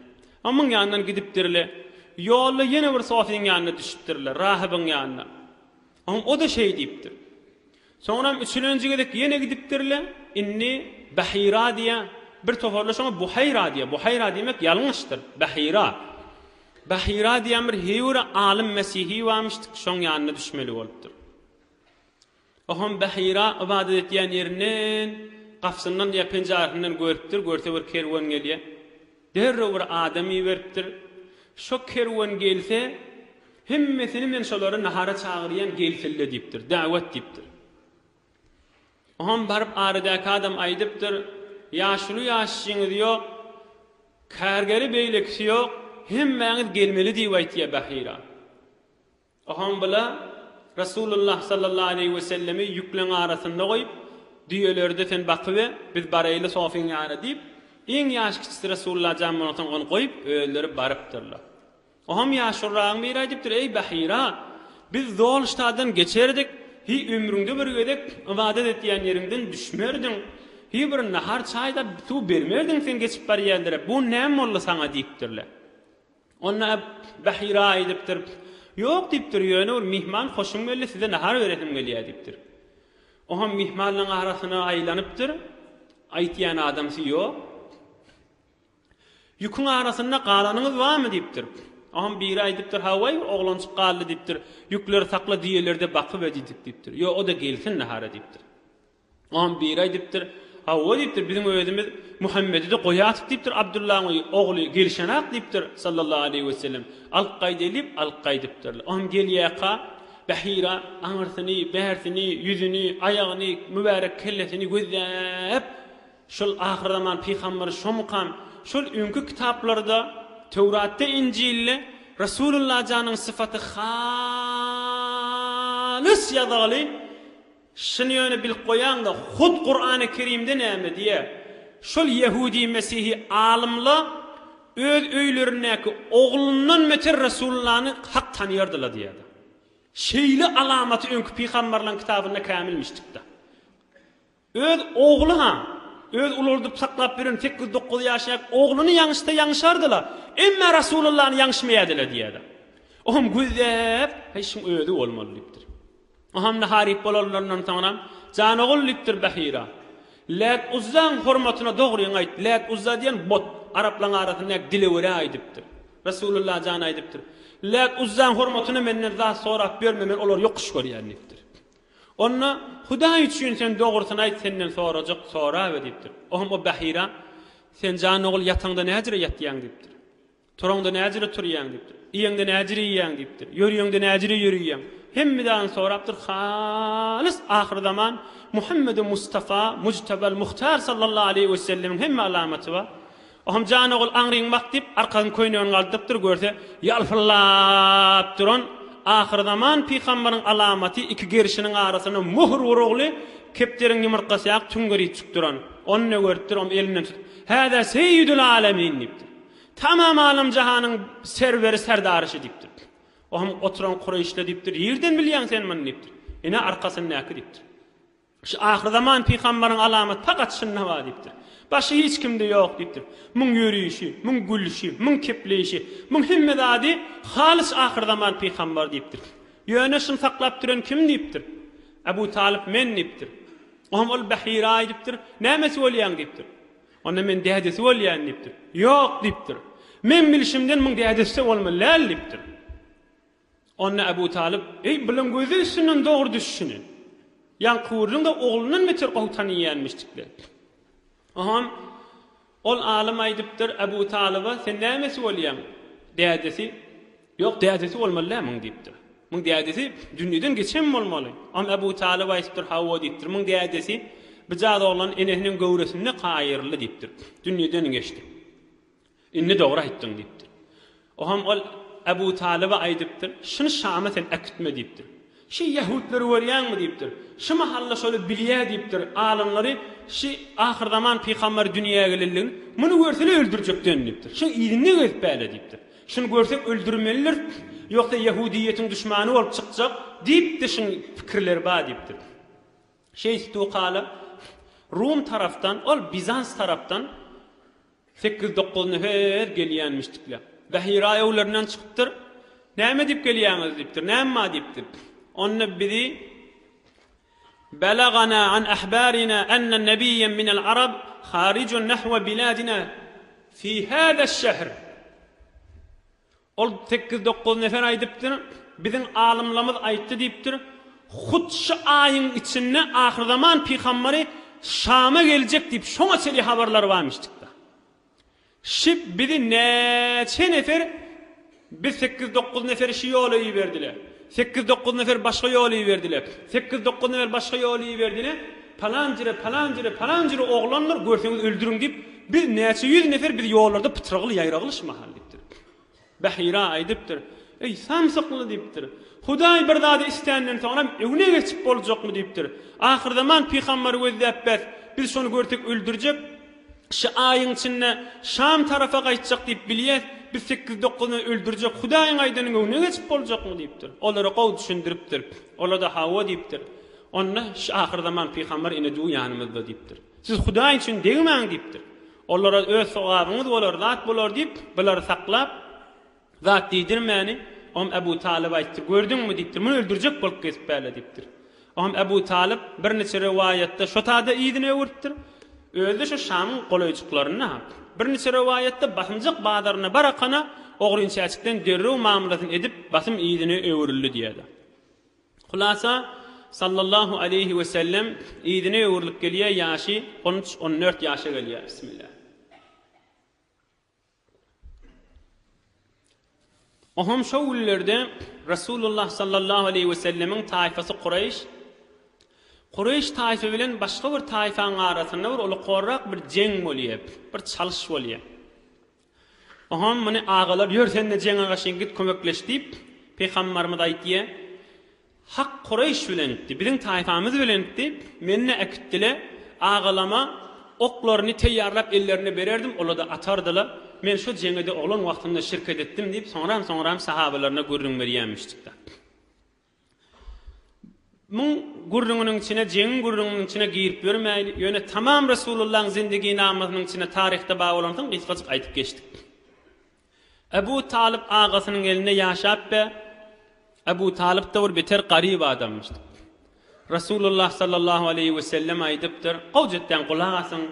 A: Ama mun ýandan gidipdirler. Ýolda ýene bir sofyň ýanyna düşüpdirler, rahibiň ýanyna. Ama o da şey dipdir. Sonra üçüncü gedek yine gidipdirler. Inni Bahira diye bir toparlaşma Buhayra diye. Buhayra demek yanlıştır. Bahira. Bahira diye bir heyura alim Mesihi varmıştık. Şoň ýanyna düşmeli bolupdyr. Oham Bahira ibadet etýän ýerinden gafsyndan ýa penjarynyň görüpdir. Görse bir kerwan gelýär. Derre bir adamy beripdir. Şo kerwan gelse hemmesini men şolary nahara çagyrýan gelselle dipdir. Dawet dipdir. Oham barıp aradaky adam aýdypdyr, ýaşly ýaşyňyz ýok, kärgeli beýleksi ýok, hemmeňiz gelmeli diýip aýtýar Bahira. Oham bula Rasulullah sallallahu aleyhi ve sellemi ýükleň arasynda goýup, diýelerde sen bakyp, biz baraýly sofyň ýanyna diýip, iň ýaşkyçy Rasulullah jamanyny onu goýup, öldürip barıpdyrlar. Oham ýaşyraň bir aýdypdyr, ey Bahira, biz zol ştadan geçerdik. Hi ömrüňde bir gedek ibadet etýän ýerinden düşmerdin. Hi bir nahar çaýda su bermerdin sen geçip barýandyra. Bu näme bolla saňa diýipdirler. Onna Bahira aýdypdyr. Ýok diýipdir, ýöne bir mihman hoşum geldi, size nahar öretim gelýär diýipdir. Oham mihmanlaryň arasyna aýlanypdyr. Aýtýan adamsy ýok. Ýüküň arasyna galanyňyz barmy diýipdir. Aham biri aýdypdyr, haway oglançyk galdy diýipdir. Ýükleri sakla diýelerde bakyp edip diýipdir. Yo o da gelsin nahara diýipdir. Aham biri aýdypdyr, hawa diýipdir, bizim özümiz Muhammedi de goýatyp diýipdir, Abdullahyň ogly gelşenak diýipdir sallallahu aleyhi we sellem. Alqaý delip alqaý diýipdir. Aham gelýäka Bahira aňyrsyny, bärsini, ýüzüni, aýagyny, mübarek kellesini gözläp şol ahir zaman peýgamber şomukam şol öňkü kitaplarda Tevrat'ta, İncil'le Resulullah canın sıfatı halis yadalı şunu yöne bil koyan da hud Kur'an-ı Kerim'de näme diye şol Yahudi Mesih'i alimla öz öýlerindäki oğlundan meter Resulullah'ı hak tanıyardılar diye. Şeyli alamatı öňkü Peygamberlerin kitabında kamilmiştik da. Öz oğlu ha öz ulurdup saklap birin 8-9 ýaşaýak ogluny ýaňyşda ýaňşardylar. Emma Rasulullah'ny ýaňşmaýadylar diýdi. Oham güzep, heşim öýdi bolmaly diýipdir. Oham naharip bolanlardan soňra jan ogul diýipdir Bahira. Lat Uzzan hormatyna dogry aýt. Lat Uzza diýen bot araplaryň arasynda dilewere aýdypdyr. Rasulullah jan aýdypdyr. Lat Uzzan hormatyna menden zat sorap bermemen olar ýokuş görýän diýipdir. Onna Hudaý üçin sen dogrusyny aýt, senden sorajak sora diýipdir. Oham o Bahira sen jan ogul ýataňda näjire ýatýan diýipdir. Turaňda näjire turýan diýipdir. Iýeňde näjire ýýän diýipdir. Ýörýeňde näjire ýörýän. Hemmidan sorapdyr. Halis ahir zaman Muhammed Mustafa Mujtabal Muhtar sallallahu aleyhi we sellem hemme alamaty bar. Oham jan ogul aňryň bak diýip arkadan köýnüň galdypdyr, görse ýalfylap duran ahir zaman peýgamberiň alamaty iki gerişiniň arasyna muhr urugly kepderiň ýumurtgasyak tüňgeri çykdyran. Onu görtdir, o elinden tut. Hada seyyidul alamin diýipdir. Tamam alam jahanyň serweri serdary diýipdir. Oham oturan Qurayşle diýipdir. Ýerden bilýän sen meni diýipdir. Ene arkasynda näki diýipdir. Şu ahir zaman peýgamberiň alamaty fakat şunna bar diýipdir. Başy hiç kimde ýok diýipdir. Mun ýörüşi, mun gülüşi, mun kepleşi, mun hemme zady halis ahir zaman peýgamber diýipdir. Ýöne şunu saklap duran kim diýipdir? Abu Talib men diýipdir. Oham ol Bahira diýipdir. Nämesi bolýan diýipdir. Onda men dädesi bolýan diýipdir. Ýok diýipdir. Men bilişimden mun dädesi bolmaly diýipdir. Onda Abu Talib, ey bilen gözi üstünden dogry düşüşini. Yan kurrun da oğlunun metir qowtany ýanmışdyklar. Aham ol alim aýdypdyr Ebu Talib'a sen nämesi bolýan? Dädesi ýok dädesi bolmalyman diýipdir. Muň dädesi dünýeden geçen bolmaly. Am Ebu Talib aýdypdyr hawa diýipdir. Muň dädesi bijada olan enesinin gowresinde qaýyrly diýipdir. Dünýeden geçdi. Inni dogry aýtdyň diýipdir. Aham ol Ebu Talib'a aýdypdyr. Şunu Şam'a sen akitme diýipdir. Şi Yahudlar görýänmi diýipdir. Şu mahalla şöyle bilýär diýipdir. Alimleri şi ahir zaman peýgamber dünýäge gelýän, muny görseli öldürjekden diýipdir. Şu ýygyny götbäle diýipdir. Şunu görsek öldürmeliler, ýoksa Yahudiýetiň düşmany bolup çykjak diýipdir. Şu pikirler bar diýipdir. Şeyh-i Rum taraftan, ol Bizans taraftan 8-9 nefer gelýänmişdikler. Bahira ýollaryndan çykypdyr. Näme diýip gelýäňiz diýipdir. Näme diýipdir. Onu bizi belagana an ahbarina anna nabiyyan min al-arab kharijun nahwa biladina fi hada ash-shahr. Ol 8-9 nefer aýdypdyr. Biziň alimlerimiz aýtdy diýipdir. Hut şu aýyň içinde ahir zaman peýgamberi Şam'a gelecek diýip şoňa çeli habarlar barmışdykda. Şip bizi neçe nefer biz 8-9 nefer şi ýoly berdiler. 8-9 nefer başga ýoly berdiler. 8-9 nefer başga ýoly berdiler. Palancire oglanlar görseňiz öldürüň diýip bir neçe yüz nefer biz ýollarda pytyragly ýaýraglyş mahal diýipdir. Bahira aýdypdyr. Ey samsakly diýipdir. Hudaý bir zady istenden soňra öňüne geçip boljakmy diýipdir. Ahir zaman peýgamber gözläpbäs biz şonu görsek öldürjek. Şu aýyň içinde Şam tarafa gaýtjak diýip bilýär. Biz 8-9 öldürjek. Hudaýyň aýdynyň öňüne geçip boljakmy diýipdir. Olara gowy düşündiripdir. Olar da hawa diýipdir. Onda şu ahir zaman peýgamber ine du ýanymyzda diýipdir. Siz Hudaý üçin degmäň diýipdir. Olara öz sogabyňyz bolar, zat bolar diýip bular saklap zat diýdirmäni. Ebu Talib aýtdy. Gördüňmi diýipdir. Muny öldürjek bolup kesipbäle diýipdir. Ebu Talib bir neçe riwayatda şu tada ýygyny öwürtdir. Özde şu Şam'ın golaýçyklaryna bir neçe riwayatda basymjak badaryna barakana ogrinçäçikden derrew mamulatyny edip basym ýygyny öwürildi diýdi. Hulasa sallallahu aleyhi ve sellem ýygyny öwürilip gelýär ýaşy 13-14 ýaşa gelýär. Bismillah. Oham şowullerde Rasulullah sallallahu aleyhi ve sellemin taifası Qurayş taife bilen başga bir taifanyň arasynda bir uly qorrak bir jeng bolýar, bir çalyş bolýar. Oham muny agalar ýörsende jenge gaşyn git kömekleş diýip peýgamberimiz aýtdy. Hak Qurayş bilendi, biziň taifamyz bilendi. Menne akitdiler, agalama oklaryny teýýarlap ellerine bererdim, olar da atardylar. Men şu jengede olan wagtynda şirket etdim diýip soňram sahabalaryna görüň berýänmişdikler. Muň gurrungyň içine, jeng gurrungyň içine girip bermäýdi. Ýöne tamam Rasulullah'ın zindigi namazynyň içine tarihte baý bolansyň gysgaçyk aýtyp geçdik. Ebu Talib agasynyň eline ýaşap be. Ebu Talib da bir beter garyb adammışdy. Rasulullah sallallahu aleyhi ve sellem aýdypdyr. Gowjetden kulak asyň.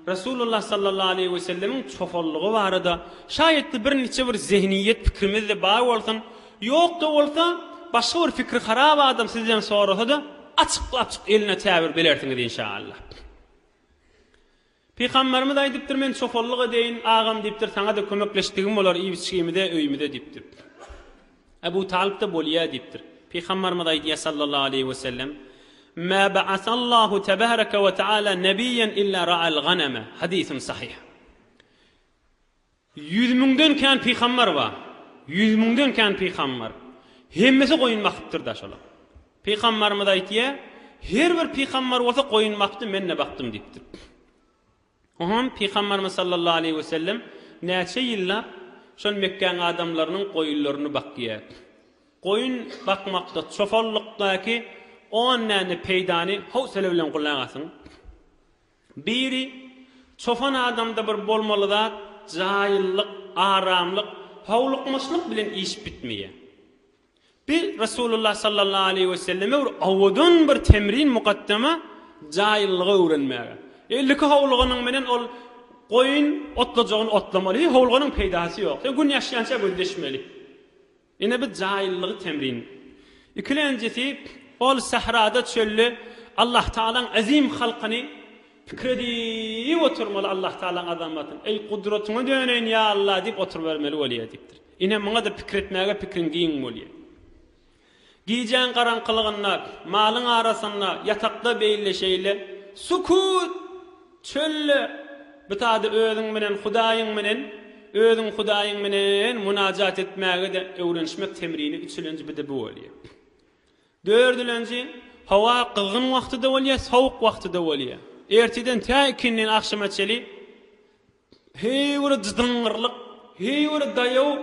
A: Rasulullah sallallahu aleyhi ve sellemin çofallygy barada şaýetli bir neçe bir zehniyet pikrimizde baý bolsun, ýok da bolsa başga bir fikri harap adam sizden sorasa da açyk eline täbir belersiňiz inşallah. Peýgamberimiz aýdypdyr, men çofallyk edeýin, agam diýipdir, saňa da kömekleşdigim bolar, iýbiçgimide, öýümide diýipdir. Ebu Talib da bolýar diýipdir. Peýgamberimiz aýdy sallallahu aleyhi ve sellem: "Ma ba'asallahu tebaraka ve taala nebiyyen illa ra'al ghanama." Hadisin sahih. 100 miňden kan peýgamber bar. 100 miňden kan peýgamber. Hemmesi goýun bakıpdyr da şolar. Peýgamberimiz aýtdy, her bir peýgamber bolsa goýun bakdy, men ne baktym diýipdir. Oham peýgamberimiz sallallahu aleyhi ve sellem näçe ýyllar şol Mekkeň adamlarynyň goýunlaryny bakýar. Goýun bakmakda, çofallykdaky 10 näne peýdany howsala bilen gullanasyn. Biri çofan adamda bir bolmaly zat, jaýyllyk, aramlyk, howlukmaçlyk bilen iş bitmeýär. Bir Rasulullah sallallahu aleyhi ve selleme awdan bir temrin mukaddama jaýyllygy öwrenmäge. Elliki howlugynyň menen ol goýun otlajagyn otlamaly, howlugynyň peýdasy ýok. Gün ýaşaýança göldeşmeli. Ine bir jaýyllygy temrin. İkilenjisi ol sahrada çölli Allah Taala'nın azim halkyny pikredi oturmaly Allah Taala'nın azamatyn. Ey kudretyňe dönen ya Allah diýip oturup bermeli bolýar diýipdir. Ine maňa da pikretmäge pikrin giň bolýar. Giýjen garaňkylygyna, malyň arasyna, yatakda beýleşeýle, sukut, çölle, bitady özüň bilen, Hudaýyň bilen, özüň Hudaýyň bilen munajat etmäge de öwrenişmek temrini üçlenji bide bolýar. Dördülenji, hawa kızgın wagtyda bolýar, sowuk wagtyda bolýar. Erteden ta ikindin akşama çeli, heýwir dıngyrlyk, heýwir daýaw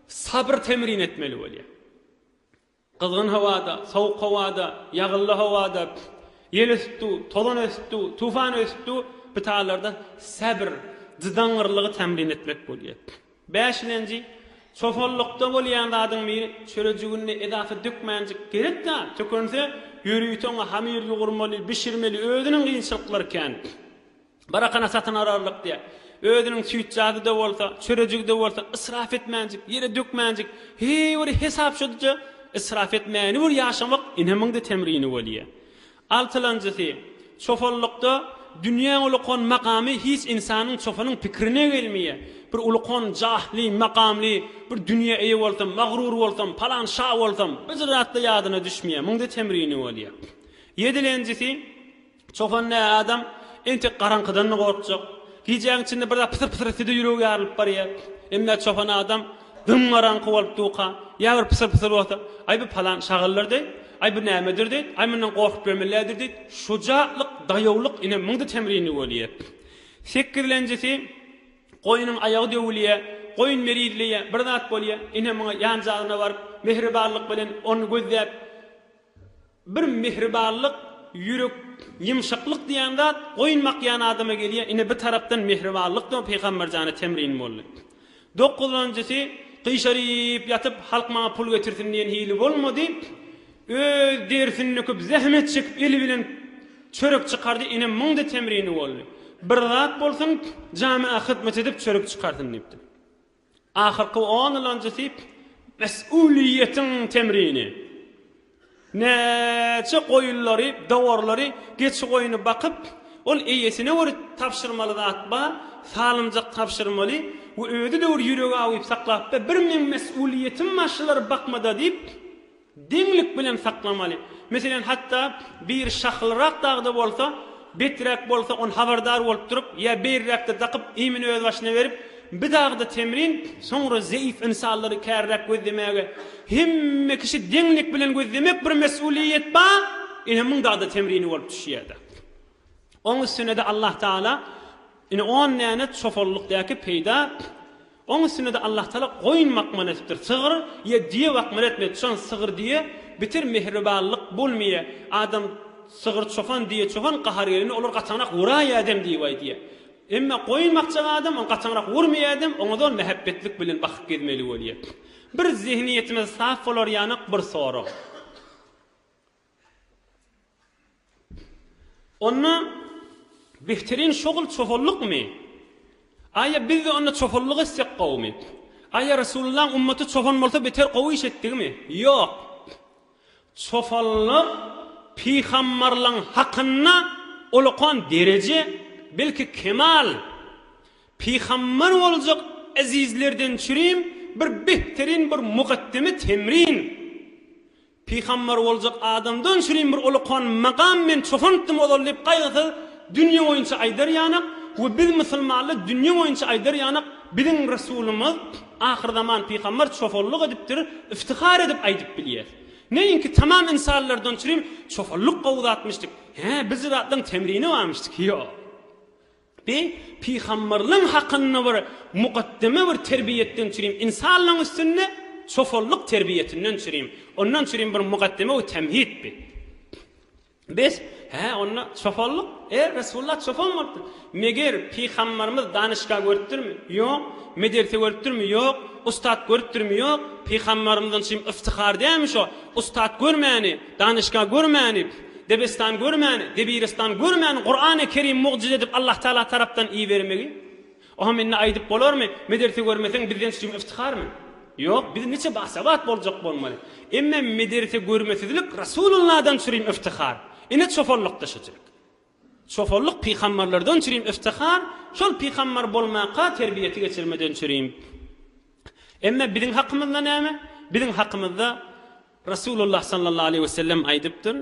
A: sabr temrin etmeli bolýar. Kızgın hawada, sowuk hawada, ýagylly hawada, yel ösdi, tolan ösdi, tufan ösdi, bitalarda sabr, dıngyrlygy temrin etmek bolýar. Beşinji, çofollukda bolýan zadyň biri çörejigini edafa dökmänjik gerek-de, tökünse ýürüýtoňa hamir ýugurmaly, bişirmeli, özüniň gynçylyklary eken. Barakana satyn ararlyk diýe. Özüniň süýtjady da bolsa, çörejigi de bolsa israf etmänjik, ýere dökmänjik, heýwir hesapşydyjy israf etmäni bir ýaşamak ineminde temrini bolýar. Altylanjysy, çofollukda dünýä ulukon makamy hiç insanyň çofanyň pikrine gelmeýär. Bir ulukon jahly, makamly, bir dünýä eýe bolsam, magrur bolsam, palan şa bolsam, bir zatda ýadyna düşmeýär. Muňda temrini bolýar. Ýedilenjisi, çofan adam enti garaňkydan gorkjak. Giýjäň içinde bir pysır sidi ýüregi ýarylyp barýar. Emma çofan adam dym garaňky bolup tuqa, ýa-bir pysır bolsa, ay bu palan şagyllardy. Ay bu nämedir diýip, ay mundan gorkup bermelidir diýip, şujatlyk, daýawlyk ine muňda temrini bolýar. Sekirlenjisi, goýunyň aýagy döwülýär, goýun meridliýär, bir zat bolýar, ine muňa ýan-jagyna baryp, mehribanlyk bilen onu gözläp, bir mehribanlyk, ýürek, ýumşaklyk diýen zat goýun makýan adama gelýär, ine bir tarapdan mehribanlyk da Peýgamber jana temrin bolýar. 9-njysy, gyşaryp ýatyp halk maňa pul getirsin diýen hili bolmady. Öz dersini köp zahmet çekip eli bilen çörek çıkardı, ine muňda temrini boldy. Bir zat bolsaň jamia hyzmat edip çörek çıkardyn diýipdi. Ahyrky 10 ýylanjysy mesuliýetiň temrini. Näçe goýunlary, dawarlary geç goýuny bakyp, ol eýesine bir tapşyrmaly zat bar, salymjak tapşyrmaly, we öýde de bir ýüregi awyp saklap, bir men mesuliýetim maşylary bakmada diýip denglik bilen saklamaly. Meselen hatta bir şahlyrak dagda bolsa, betrek bolsa on habardar bolup turup, ya berrekde takyp iýmini öz başyna berip, bir dagda temrin, soňra zeýif insanlary kärrak gözlemäge, hemme kişi denglik bilen gözlemek bir mesuliýet bar, ine muň dagda temrini bolup düşýärdi. Oň üstüne de Allah Taala ine on näne çofollukdaky peýda Onun üstüne de Allah Teala goýun makman etipdir. Sığır ya diye makman etmedi. Şan sığır diye bitir mehribanlyk bolmaýar. Adam sığır çofan diye çofan qahar yerini olur gaçanak vuraýar adam diýip diye. Emma goýun makçan adam on gaçanak vurmaýar adam, oňadan mehabbetlik bilen bakyp gezmeli bolýar. Bir zihniyetimiz saf bolar ýanyk bir soru. Onu behterin şogul çofollukmy? Aya biz de onu çofolluk etsek kavmi. Aya Resulullah'ın ümmeti çofan bolsa beter gowy iş etdigmi? Yok. Çofolluk Peygamberlerin hakkına ulukon derece, belki kemal. Peygamber olacak azizlerden çürüyüm, bir behterin bir mukaddime temrin. Peygamber olacak adamdan çürüyüm bir ulukon makam men çofantım olalip kaygısı dünya oyunca aydar yanak. Ve biz Müslümanlar dünya boyunca aydar yanak bizim Resulümüz ahir zaman Peygamber çofolluk edipdir, iftihar edip aydıp bilýär. Neyinki tamam insanlardan çürüyüm çofolluk gowdatmışdyk. Biz zatdan temrini varmışdyk. Yok. Peygamberliň hakyna bir mukaddime bir terbiýetden çürüyüm. İnsanlaryň üstünde çofolluk terbiyetinden çürüyüm. Ondan çürüyüm bir mukaddime we temhid bi. Biz onna çofolluk Resulullah çofon boldy. Meger Peygamberimiz danışga görüpdirmi? Yok. Medrese görüpdirmi? Yok. Ustad görüpdirmi? Yok. Peygamberimizden şim iftihar diými şo? Ustad görmäni, danışga görmäni, debestan görmäni, debiristan görmäni, Qur'an-ı Kerim mucize edip Allah Taala tarapdan iyi vermegi. O menne aýdyp bolarmy? Medrese görmeseň bizden şim iftiharmy? Yok. Biz neçe bahsabat boljak bolmaly. Emma medrese görmesizlik Resulullah'dan şurim iftihar. ine çofolluk taşıjak. Çofolluk peygamberlerden çürüyüm iftihar, şol peygamber bolmaqa terbiyeti geçirmeden çürüyüm. Emme bizim hakkımızda näme? Bizim hakkımızda Resulullah sallallahu aleyhi ve sellem aydıptır.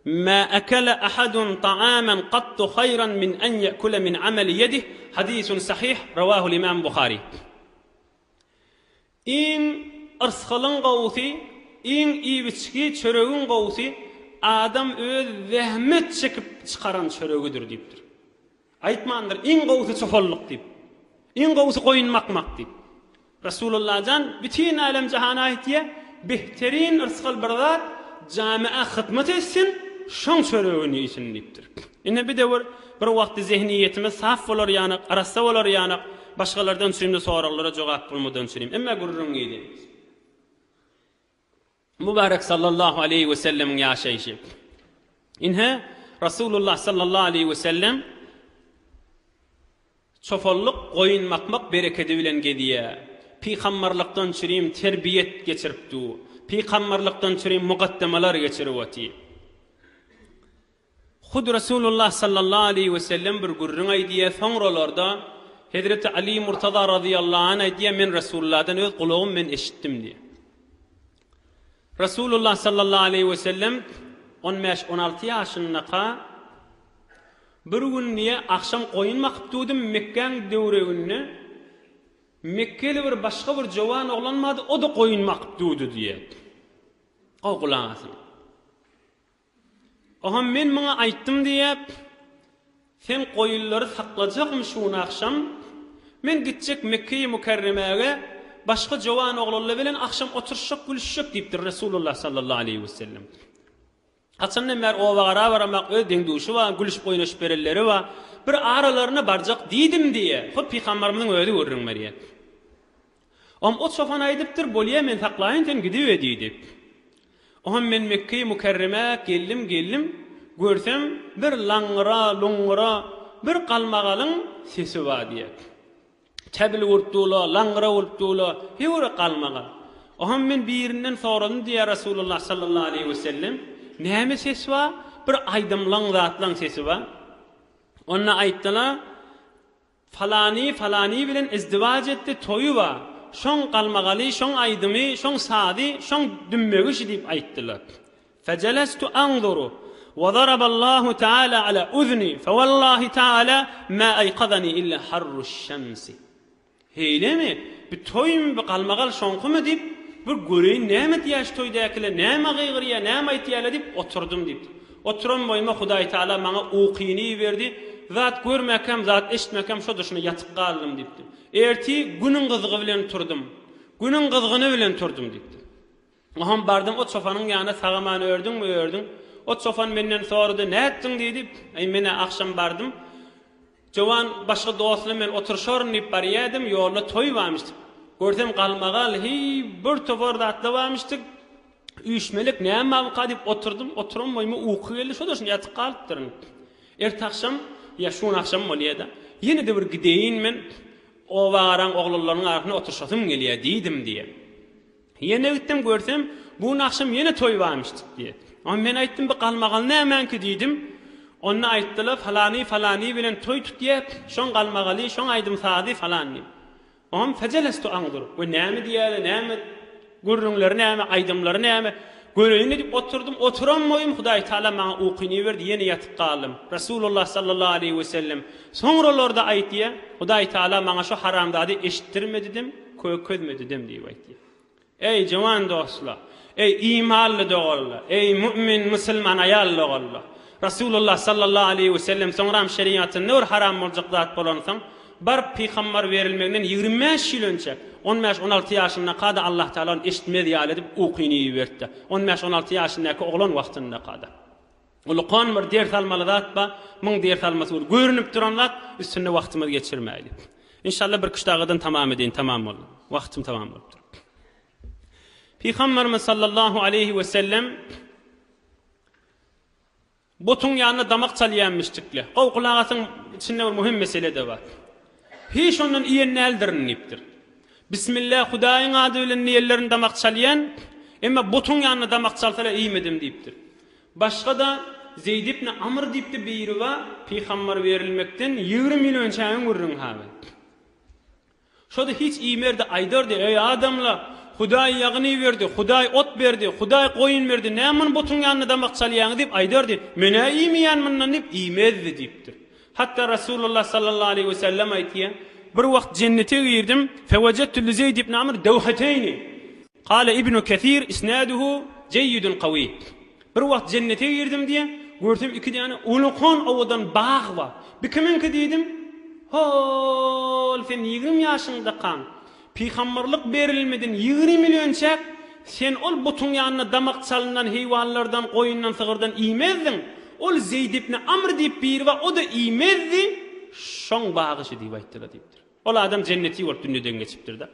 A: Ma akala ahadun ta'aman qattu khayran min an ya'kula min amali yadihi. Hadisun sahih rawahu İmam Buhari. İn arsqalın qawsi, in ibiçki çöregün qawsi adam öz zahmet çekip çıkaran çöregüdür deyipdir. Aytmandır, in qawsi çofolluk deyip. In qawsi qoyunmakmak deyip. Resulullah can bütün alem cihana aytiye behterin ırsqal birzat camiye hizmet etsin, şon çöregünü için deyipdir. Ine bir de bir wagtda zihniyetimiz saf bolar ýany, arassa bolar ýany, başgalardan süýümde soralara jogap bulmadan süýüm. Emma gurrun geydi. Mübarek sallallahu aleyhi ve sellem'in ýaşaýyşy. Inhe Resulullah sallallahu aleyhi ve sellem çofolluk goýunmakmak bereketi bilen gediýe. Peygamberlikden çürüyüm terbiyet geçiripdi. Peygamberlikden çürüyüm mukaddemalar geçiripdi. Hud Resulullah sallallahu aleyhi ve sellem bir gurrun aydiye soňralarda Hazreti Ali Murtaza radıyallahu anh aydiye men Resulullah'dan öz kulağım men eşittim diye. Resulullah sallallahu aleyhi ve sellem 15-16 ýaşyndaqa bir gün niye akşam goýunmak tutdum Mekkeň döwreginde Mekkeli bir başga bir jowan oglanmady, o da goýunmak tutdy diye. Gowgulansyn. Oha men maňa aýtdym diýip, sen goýunlary saklajakmy şu akşam? Men gitjek Mekke'ye Mükerreme'ge başga jowan oglanlar bilen akşam oturşak gülüşjek diýipdir Resulullah sallallahu aleyhi ve sellem. Haçandan mer o wagara baramak öz deňduşy we gülüşip oýnaşyp berelleri we bir aralaryna barjak diýdim diye. Hop peygamberimiň öýdi görüň merýet. O çofan aýdypdyr, bolýa men saklaýyn sen gidip diýdi. Ohan men Mekke'ye Mükerreme geldim, görsem bir langra, lungra, bir qalmagalyň sesi var diye. Tebil urtula, langra urtula, hewre qalmagal. Ohan men birinden soradım diye Resulullah sallallahu aleyhi ve sellem, näme ses var? Bir aydymlaň zatlaň sesi var. Onna aýtdylar, falani bilen izdivac etdi, toyu var. Şoň qalmagaly, şoň aydymy, şoň sady, şoň dümmegişi diýip aýtdylar. Fejalastu anzuru wa daraba Allahu Taala ala uzni, fa wallahi Taala ma ayqadani illa harruş şemsi. Heylemi, bir toyum bir qalmagal şoňkymy diýip bir göreýin näme diýäş toýdakylar, näme gygyrýa, näme aýtýarlar diýip oturdum diýip. Oturan boýuma Hudaý Taala maňa ukyny berdi. Zat görmekem, zat eşitmekem, şo duşuna yatyp galdym diýipdi. Erti günün gyzygy bilen turdum. Günün gyzygyny bilen turdum diýipdi. Ohan bardym o çofanyň ýanyna sagamany ördüň. O çofan menden sordy, "Näetdiň?" diýdi. "Ay mene akşam bardym. Jowan başga dostlar men oturşaryn diýip barýadım, ýolda toý barmyşdy. Görsem qalmagal, bir toparda atlap barmyşdyk. Üýşmelik näme diýip oturdum. Oturan boýuma uky geldi, şo duşuna yatyp galypdyryn. Erti akşam ya şun akşam bolýada. Ýene de bir gideýin men o waran oglanlaryň arkyna oturşatym gelýär diýdim diýe. Ýene gitdim görsem bu akşam ýene toý barmyşdyk diýe. Ama men aýtdym bir qalmagal nämenki diýdim. Onna aýtdylar falani bilen toý tutýar. Şoň qalmagaly, şoň aýdym sady falani. Oňam fejalastu andur. Bu näme diýär, näme gurrunlary, näme aýdymlary, näme göreýin diýip oturdum. Oturan boýum Hudaý Taala maňa ukyny berdi, ýene ýatyp galdym. Resulullah sallallahu aleyhi ve sellem soňralarda aýtdy, Hudaý Taala maňa şu haramdady eşitdirmedidim, köközmedidim diýip aýtdy. Ey jowan dostlar, ey imanly dogalar, ey mümin musulman aýallar. Resulullah sallallahu aleyhi ve sellem soňram şeriatyny nur haram boljak zat bolansaň, bar peygamber berilmegden 25 ýyl önce 15-16 ýaşynda kada Allah Taala eşitmedi ýaly diýip ukyny berdi. 15-16 ýaşyndaky oglan wagtynda kada. Uluqan bir ders almaly zat ba, müň ders almasy görünip duran zat üstünde wagtymy geçirmäýli. İnşallah bir kışdagadan tamam edin, tamam boldy. Wagtym tamam boldy. Peygamberimiz sallallahu aleyhi ve sellem botun ýanyna damak çalýanmışdyklar. Gowgulagasyň içinde bir mühim mesele de bar. Hiç ondan iýenni eldirin diýipdir. Bismillah Hudaýyň ady bilen niýellerini damak çalýan, emma botun ýanyna damak çalsalar iýmedim diýipdir. Başga da Zeyd ibn Amr diýipdi biri we peýgamber berilmekden 20 milyon çäň gurrun haby. Şoda hiç iýmerde aýdardy, ey adamlar, Hudaý ýagny berdi, Hudaý ot berdi, Hudaý goýun berdi. Nämen botun ýanyna damak çalýaňy diýip aýdardy. Mene iýmeýänmenden diýip iýmezdi diýipdir. Hatta Rasulullah sallallahu aleyhi ve sellem aýtdy, bir wagt cennete girdim, fewajadtu li Zeyd ibn Amr dawhatayni. Qala Ibn Kathir isnaduhu jayyidun qawi. Bir wagt cennete girdim diye gördüm iki tane ulukon owadan bağ var. Bir kiminki diýdim? Hol sen 20 ýaşynda kan. Peýgamberlik berilmedin 20 milyon çäk. Sen ol butun ýanyna damak çalynan heýwanlardan, goýundan, sygyrdan iýmezdin. Ol Zeyd ibn Amr diýip bir we o da iýmezdi. Şoň bagyşy diýip aýtdylar diýipdir. Ol adam jenneti bolup dünýeden geçipdir da.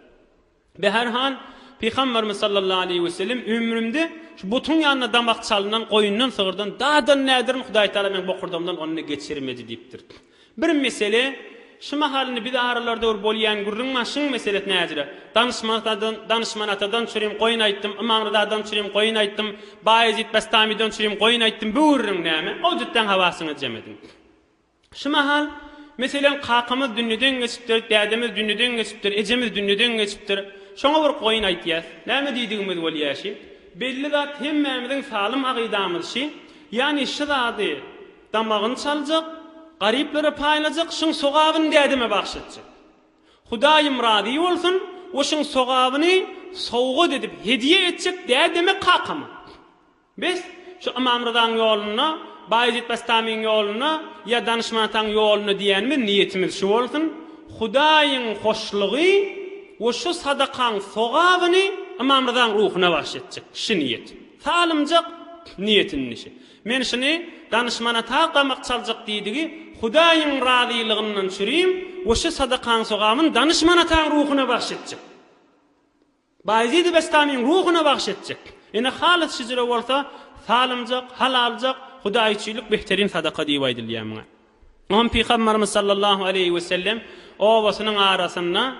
A: Be her han Peygamberimiz sallallahu aleyhi ve sellem ömrümde şu butun ýanyna damak çalynan goýundan, sygyrdan dadan nädirin Hudaý Taala men bokurdamdan onu geçirmedi diýipdir. Bir mesele şu mahalini bir aralarda bolýan gurrun maşyň meselet näjire? Danışmanatadan çürem goýun aýtdym, Imamrydadan çürem goýun aýtdym, Bayezid Bastamidan çürem goýun aýtdym, bu gurrun näme? O jütden hawasyny jemedim. Şu mahal meselen kakymyz dünýeden geçipdir, dädemiz dünýeden geçipdir, ejemiz dünýeden geçipdir. Şoňa bir goýun aýtýar. Näme diýdigimiz bolýaşy? Belli zat hemmemizin salym agydamyz şi, ýani şu zady damagyny çaljak, garyplere paýlajak, şoň sogabyny dädeme bagşatjak. Hudaýym razy bolsun, o şoň sogabyny sowga edip hediýe etjek dädeme kakamy. Biz şu Imamrydan ýoluna, Bayezid Bastamiň ýoluna ýa danışmanataň ýoluna diýenmi niýetimiz şu bolsun. Hudaýyň hoşlugy o şu sadakaň sogabyny Imamrydan ruhuna bagşatjak. Şu niýet. Salymjak niýetiniň işi. Men şunu danışmanata gamak çaljak diýdigi, Hudaýyň razylygynyň çürem, o şu sadakaň sogamyň danışmanataň ruhuna bagşatjak. Bayezid Bastamiň ruhuna bagşatjak. Ene halat şizire bolsa, salymjak, halaljak, Hudaýçylyk behterin sadaka diýip aýdylýar muňa. On Peygamberimiz sallallahu aleyhi ve sellem owasynyň arasynda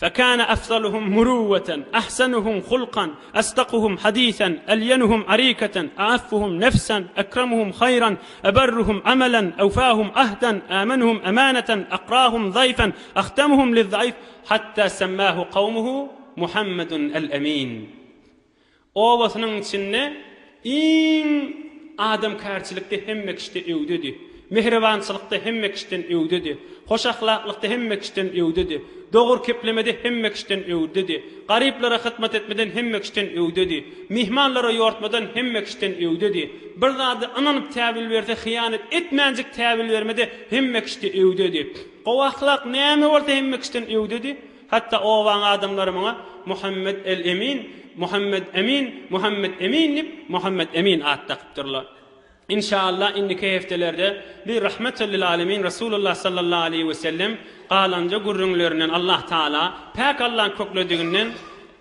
A: فكان أفضلهم مروة أحسنهم خلقا أصدقهم حديثا ألينهم عريكة أعفهم نفسا أكرمهم خيرا أبرهم عملا أوفاهم أهدا آمنهم أمانة أقراهم ضيفا أختمهم للضعيف حتى سماه قومه محمد الأمين. Owasynyň içinde iň adam kärçilikde hemme kişide öwdedi. Mehribançylykda hemme kişiden öwdedi. Hoş ahlaklykda hemme kişiden öwdedi. Dogry keplemede hemme kişiden öwdedi. Garyplara hyzmat etmeden hemme kişiden öwdedi. Mihmanlara ýortmadan hemme kişiden öwdedi. Bir zady ananyp täbil berse hyýanet etmänjik täbil bermede hemme kişide öwdedi. O ahlak näme bolsa hemme kişiden öwdedi. Hatta o waň adamlar muňa Muhammed el-Emin, Muhammed Emin, Muhammed Emin dip Muhammed Emin at takypdyrlar. İnşallah indiki heftelerde bir rahmetel lil alemin Resulullah sallallahu aleyhi ve sellem galanca gurrunlerinden Allah Taala pek Allah'ın köklediğinden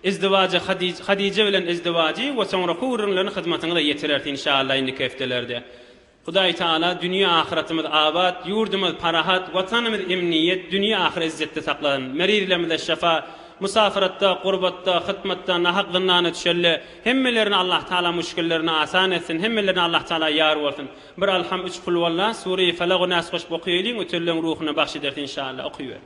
A: izdivacı Hadice bilen izdivacı ve sonra gurrunlaryň hyzmatyny da ýetirerdi inşallah indiki heftelerde. Hudaý Taala dünýä ahiretimiz abad, ýurdumyz parahat, watanymyz emniyet, dünýä ahiret izzetde saklan. Merirlemizde şefa, musafiratda, gurbatda, hyzmatda nahak zynnyny düşelle hemmelerini Allah Taala müşkillerini asan etsin. Hemmelerini Allah Taala ýar bolsun. Bir alham 3 kul wallah Sure-i Falaq nas hoş bokyýlyň ötellen ruhuna bahş eder inşallah. Okuýar.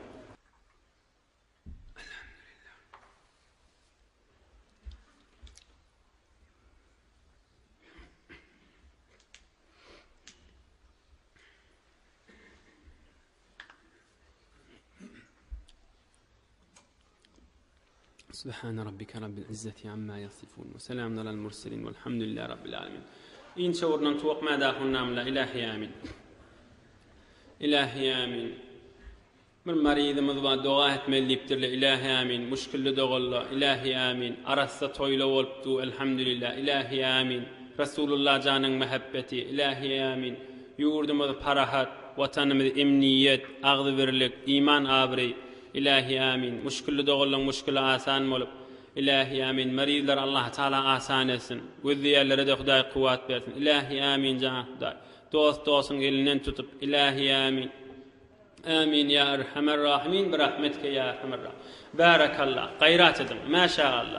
A: سبحان ربك رب العزة عما يصفون وسلام على المرسلين والحمد لله رب العالمين. إن شورنا توق ما داخلنا من إلهي آمين. إلهي آمين. من مريض مذبا دعاء ملي بتر إلهي آمين. مشكلة دغلا إلهي آمين. أرست طويلة والبتو الحمد لله إلهي آمين. رسول الله جانن محبتي إلهي آمين. يوردمز parahat, vatanımız emniyet, ağzı verilik, iman abri. İlahi amin. Müşküllü doğulan müşküllü asan olup. İlahi amin. Merizler Allah Teala asan etsin. Güzdiyerlere de Hudaý kuvvet versin. İlahi amin can Hudaý. Dostun elinden tutup. İlahi amin. Amin ya Erhamer Rahimin. Bir rahmetke ya Erhamer Rahimin. Barakallah. Gayrat edin. Maşallah.